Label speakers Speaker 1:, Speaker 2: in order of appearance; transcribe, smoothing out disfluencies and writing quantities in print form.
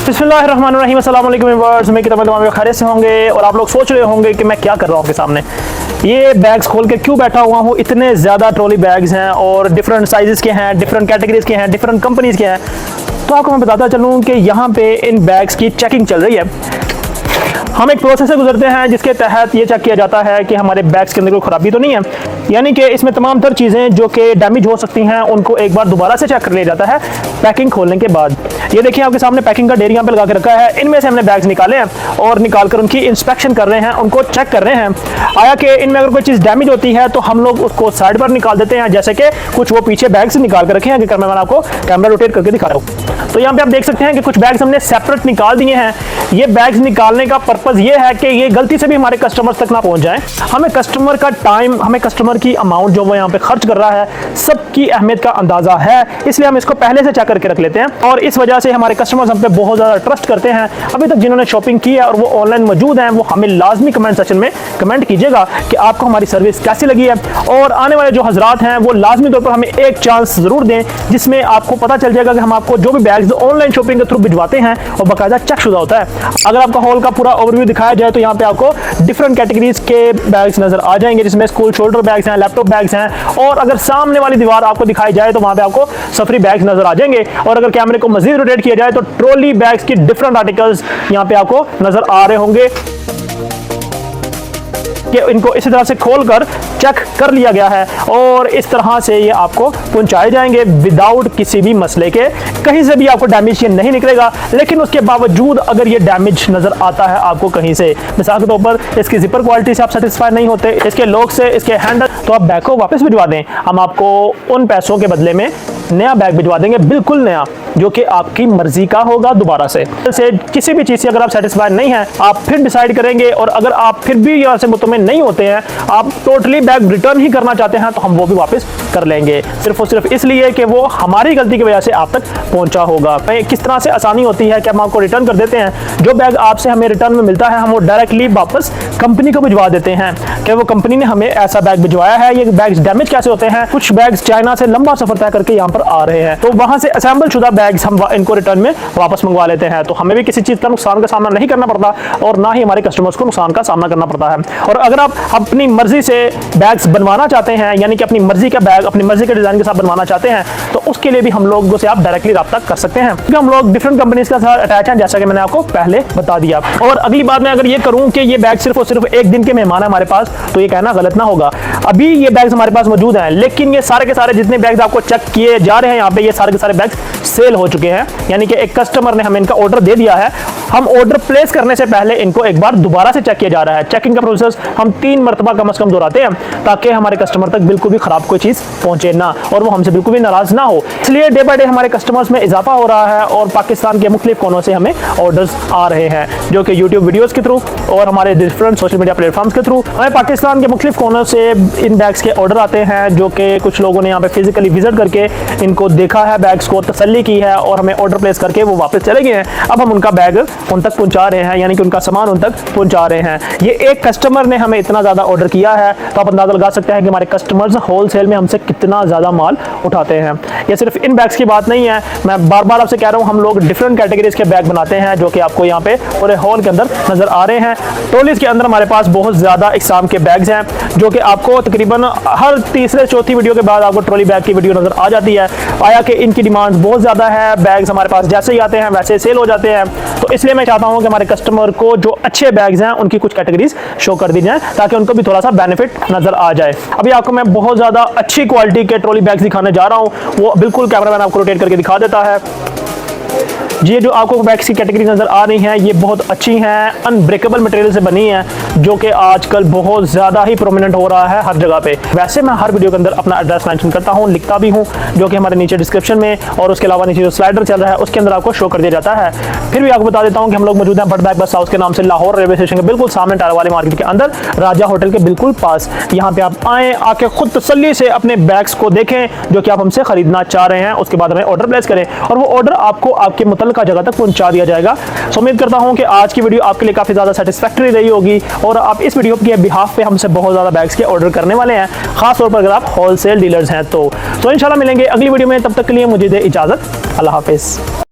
Speaker 1: बिस्मिल्लाहिर्रहमानिर्रहीम, अस्सलाम वालेकुम व्यूअर्स। मैं किताब तमाम खैरियत से होंगे और आप लोग सोच रहे होंगे कि मैं क्या कर रहा हूँ आपके सामने। ये बैग्स खोल के क्यों बैठा हुआ हूँ। इतने ज़्यादा ट्रॉली बैग्स हैं और डिफरेंट साइज़ के हैं, डिफरेंट कैटेगरीज के हैं, डिफरेंट कंपनीज़ के हैं। तो आपको मैं बताता चलूँ कि यहाँ पे इन बैग्स की चेकिंग चल रही है। हम एक प्रोसेस से गुजरते हैं जिसके तहत ये चेक किया जाता है कि हमारे बैग्स के अंदर कोई ख़राबी तो नहीं है, यानी कि इसमें तमाम तर चीज़ें जो कि डैमेज हो सकती हैं उनको एक बार दोबारा से चेक कर लिया जाता है पैकिंग खोलने के बाद। ये देखिए आपके सामने पैकिंग का ढेर यहाँ पे लगा के रखा है। इनमें से हमने बैग्स निकाले हैं और निकाल कर उनकी इंस्पेक्शन कर रहे हैं, उनको चेक कर रहे हैं। आया कि इनमें अगर कोई चीज़ डैमेज होती है तो हम लोग उसको साइड पर निकाल देते हैं, जैसे कि कुछ वो पीछे बैग्स निकाल कर रखे हैं। अगर मैं आपको कैमरा रोटेट करके दिखा रहा हूँ तो यहाँ पे आप देख सकते हैं कि कुछ बैग्स हमने सेपरेट निकाल दिए हैं। ये बैग्स निकालने का पर्पज़ ये है कि ये गलती से भी हमारे कस्टमर्स तक ना पहुंच जाए। हमें कस्टमर का टाइम, हमें कस्टमर की अमाउंट जो वो यहाँ पे खर्च कर रहा है, सबकी अहमियत का अंदाजा है, इसलिए हम इसको पहले से चेक करके रख लेते हैं और इस वजह से हमारे कस्टमर्स हम पे बहुत ज़्यादा ट्रस्ट करते हैं। अभी तक जिन्होंने शॉपिंग की है और वो ऑनलाइन मौजूद हैं, वो हमें लाजमी कमेंट सेक्शन में कमेंट कीजिएगा कि आपको हमारी सर्विस कैसी लगी है। और आने वाले जो हजरात हैं वो लाजमी तौर पर हमें एक चांस ज़रूर दें जिसमें आपको पता चल जाएगा कि हम आपको जो भी बैग्स ऑनलाइन शॉपिंग के थ्रू भिजवाते हैं और बाकायदा चेक शुदा होता है। अगर आपका हॉल का पूरा ओवरव्यू दिखाया जाए तो यहाँ पे आपको डिफरेंट कैटेगरीज के बैग्स नजर आ जाएंगे, जिसमें स्कूल शोल्डर बैग्स हैं, लैपटॉप बैग्स हैं, और अगर सामने वाली दीवार आपको दिखाई जाए तो वहां पे आपको सफरी बैग्स नजर आ जाएंगे। और अगर कैमरे को मजीद रोटेट किया जाए तो ट्रॉली बैग्स की डिफरेंट आर्टिकल्स यहाँ पे आपको नजर आ रहे होंगे कि इनको इसी तरह से खोलकर चेक कर लिया गया है और इस तरह से ये आपको पहुंचाए जाएंगे विदाउट किसी भी मसले के। कहीं से भी आपको डैमेज ये नहीं निकलेगा, लेकिन उसके बावजूद अगर ये डैमेज नज़र आता है आपको कहीं से, मिसाल के तौर पर इसकी जिपर क्वालिटी से आप सेटिस्फाई नहीं होते, इसके लॉक से, इसके हैंडल, तो आप बैग को वापस भिजवा दें। हम आपको उन पैसों के बदले में नया बैग भिजवा देंगे, बिल्कुल नया, जो कि आपकी मर्जी का होगा। दोबारा से किसी भी चीज़ से अगर आप सेटिस्फाई नहीं हैं, आप फिर डिसाइड करेंगे, और अगर आप फिर भी यहाँ से मुतमिन नहीं होते हैं, आप टोटली बैग रिटर्न ही करना चाहते हैं, तो हम वो भी वापस कर लेंगे, सिर्फ और सिर्फ इसलिए कि वो हमारी गलती की वजह से आप तक पहुंचा होगा। किस तरह से आसानी होती है कि हम आपको रिटर्न कर देते हैं। जो बैग आपसे हमें रिटर्न में मिलता है हम वो डायरेक्टली वापस कंपनी को भिजवा देते हैं कि वो कंपनी ने हमें ऐसा बैग भिजवाया है। ये बैग्स डैमेज कैसे होते हैं, कुछ बैग्स चाइना से लंबा सफर तय करके यहाँ पर आ रहे हैं, तो वहां से असेंबल शुदा बैग्स हम इनको रिटर्न में वापस मंगवा लेते हैं, तो हमें भी किसी चीज़ का नुकसान का सामना नहीं करना पड़ता और ना ही हमारे कस्टमर्स को नुकसान का सामना करना पड़ता है। और अगर आप अपनी मर्जी से बैग्स बनवाना चाहते हैं, यानी कि अपनी मर्जी का बैग अपनी मर्जी के डिज़ाइन के साथ बनवाना चाहते हैं, तो उसके लिए भी हम लोगों से आप डायरेक्टली रब्ता कर सकते हैं, क्योंकि हम लोग डिफरेंट कंपनीज के साथ अटैच हैं, जैसा कि मैंने आपको पहले बता दिया। और अगली बात मैं अगर ये करूँ कि ये बैग सिर्फ और सिर्फ एक दिन के मेहमान है हमारे पास, तो ये कहना गलत ना होगा। अभी ये बैग्स हमारे पास मौजूद हैं, लेकिन ये सारे के सारे जितने बैग्स आपको चेक किए जा रहे हैं यहाँ पे, ये सारे के सारे बैग्स सेल हो चुके हैं, यानी कि एक कस्टमर ने हमें इनका ऑर्डर दे दिया है। हम ऑर्डर प्लेस करने से पहले इनको एक बार दोबारा से चेक किया जा रहा है। चेकिंग का प्रोसेस हम 3 मरतबा कम से कम दोहराते हैं, ताकि हमारे कस्टमर तक बिल्कुल भी खराब कोई चीज़ पहुंचे ना और वो हमसे बिल्कुल भी नाराज ना हो। इसलिए डे बाय डे हमारे कस्टमर्स में इजाफा हो रहा है और पाकिस्तान के मुख्तलिफ कोनों से हमें ऑर्डर्स आ रहे हैं, जो कि यूट्यूब वीडियोज़ के थ्रू और हमारे डिफरेंट सोशल मीडिया प्लेटफॉर्म्स के थ्रू हमें पाकिस्तान के मुख्तलिफ कोनों से इन बैग्स के ऑर्डर आते हैं, जो कि कुछ लोगों ने यहाँ पे फिजिकली विजिट करके इनको देखा है, बैग्स को तसल्ली की है और हमें ऑर्डर प्लेस करके वो वापस चले गए हैं। अब हम उनका बैग उन तक पहुंचा रहे हैं, यानी कि उनका सामान उन तक पहुंचा रहे हैं। ये एक कस्टमर ने हमें इतना ज़्यादा ऑर्डर किया है, तो आप अंदाजा लगा सकते हैं कि हमारे कस्टमर्स होलसेल में हमसे कितना ज़्यादा माल उठाते हैं। ये सिर्फ इन बैग्स की बात नहीं है, मैं बार बार आपसे कह रहा हूँ, हम लोग डिफरेंट कैटेगरीज के बैग बनाते हैं, जो कि आपको यहाँ पे पूरे हॉल के अंदर नज़र आ रहे हैं। ट्रॉलीज के अंदर हमारे पास बहुत ज़्यादा इकसाम के बैग्स हैं, जो कि आपको तकरीबन हर तीसरे चौथी वीडियो के बाद आपको ट्रॉली बैग की वीडियो नज़र आ जाती है। आया कि इनकी डिमांड बहुत ज़्यादा है, बैग्स हमारे पास जैसे ही आते हैं वैसे सेल हो जाते हैं, तो इसलिए मैं चाहता हूँ कि हमारे कस्टमर को जो अच्छे बैग्स हैं उनकी कुछ कैटेगरीज शो कर दी जाए, ताकि उनको भी थोड़ा सा बेनिफिट नज़र आ जाए। अभी आपको मैं बहुत ज़्यादा अच्छी क्वालिटी के ट्रॉली बैग्स दिखाने जा रहा हूँ, वो बिल्कुल कैमरामैन आपको रोटेट करके दिखा देता है। ये जो आपको बैग्स की कैटेगरी नज़र आ रही हैं, ये बहुत अच्छी हैं, अनब्रेकेबल मटेरियल से बनी हैं, जो कि आजकल बहुत ज़्यादा ही प्रोमिनेंट हो रहा है हर जगह पे। वैसे मैं हर वीडियो के अंदर अपना एड्रेस मेंशन करता हूँ, लिखता भी हूँ, जो कि हमारे नीचे डिस्क्रिप्शन में और उसके अलावा नीचे जो स्लाइडर चल रहा है उसके अंदर आपको शो कर दिया जाता है। फिर भी आपको बता देता हूँ कि हम लोग मौजूद हैं बट बैग बस हाउस के नाम से, लाहौर रेलवे स्टेशन के बिल्कुल सामने, टायर वाली मार्केट के अंदर, राजा होटल के बिल्कुल पास। यहाँ पे आप आएँ, आके खुद तसल्ली से अपने बैग्स को देखें जो कि आप हमसे खरीदना चाह रहे हैं, उसके बाद हमें ऑर्डर प्लेस करें और वो ऑर्डर आपको आपके मुतल्लिका जगह तक पहुँचा दिया जाएगा। सो उम्मीद करता हूं कि आज की वीडियो आपके लिए काफी ज्यादा सेटिस्फैक्टरी रही होगी और आप इस वीडियो के बिहाफ पे हमसे बहुत ज्यादा बैग्स के ऑर्डर करने वाले हैं, खास तौर पर अगर आप होलसेल डीलर्स हैं तो इंशाल्लाह मिलेंगे अगली वीडियो में। तब तक के लिए मुझे दे इजाजत, अल्लाह हाफिज।